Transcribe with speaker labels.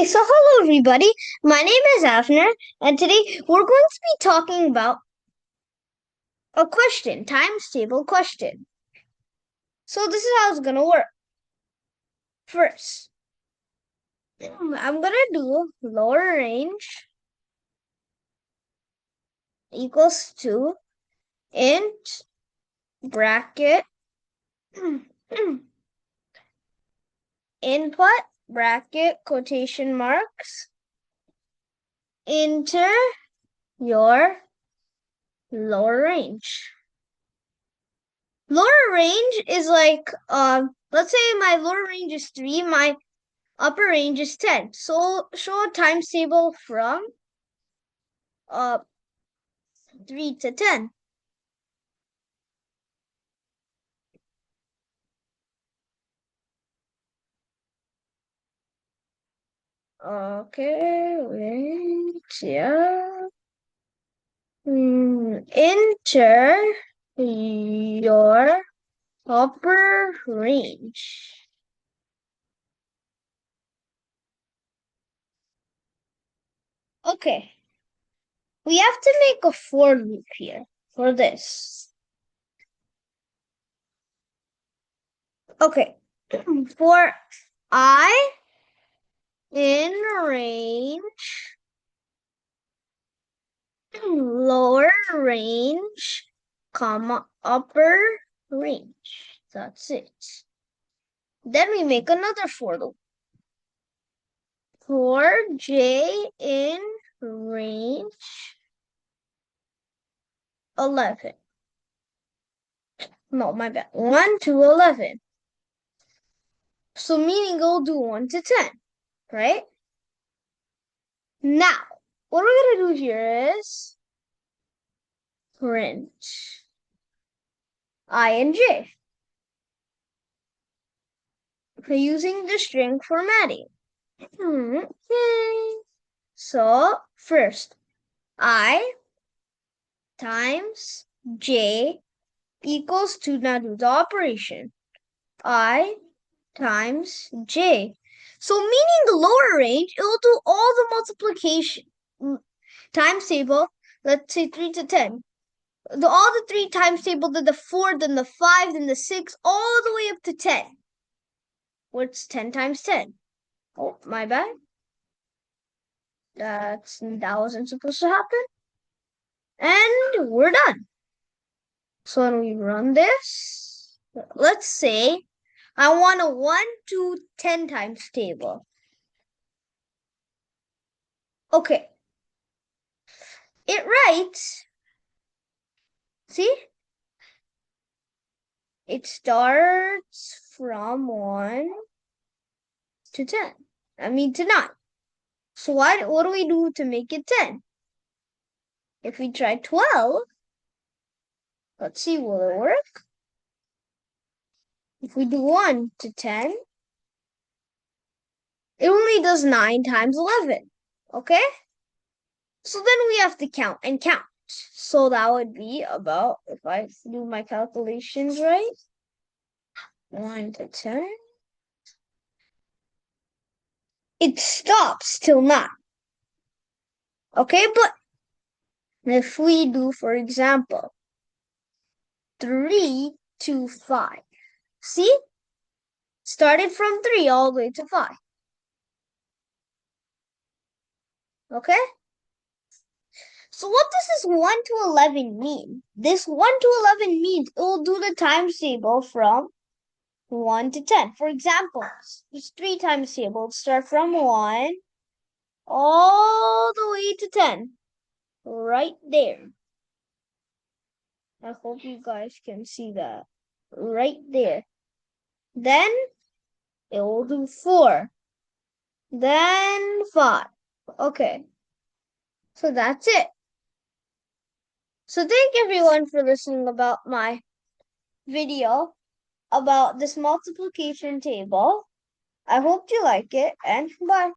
Speaker 1: Okay, so hello everybody. My name is Afner, and today we're going to be talking about a question, times table question. So this is how it's gonna work. First, I'm gonna do lower range equals to int bracket input bracket quotation marks enter your lower range. Lower range is like let's say my lower range is 3, my upper range is 10. So show a times table from uh 3 to 10. Okay, wait, yeah. Enter your upper range. Okay, we have to make a for loop here for this. Okay, for I in range, lower range, comma, upper range. That's it. Then we make another for loop. For j in range 11. No, my bad. 1 to 11. So meaning it'll do 1 to 10, right? Now, what we're going to do here is print I and j. We're using the string formatting. Okay. So, first, I times j equals to, now do the operation. I times j. So meaning the lower range, it will do all the multiplication. Times table, let's say 3 to 10. All the 3 times table, then the 4, then the 5, then the 6, all the way up to 10. What's 10 times 10? Oh, my bad. That wasn't supposed to happen. And we're done. So when we run this, let's say I want a 1 to 10 times table. Okay. It writes, see? It starts from 1 to 10. I mean to 9. So what do we do to make it 10? If we try 12, let's see, will it work? If we do 1 to 10, it only does 9 times 11. Okay? So then we have to count and count. So that would be about, if I do my calculations right, 1 to 10. It stops till 9. Okay, but if we do, for example, 3 to 5. See? Started from 3 all the way to 5. Okay? So what does this 1 to 11 mean? This 1 to 11 means it will do the times table from 1 to 10. For example, there's 3 times table. Start from 1 all the way to 10. Right there. I hope you guys can see that. Right there. Then it will do 4. Then 5. Okay. So that's it. So thank everyone for listening about my video about this multiplication table. I hope you like it, and bye.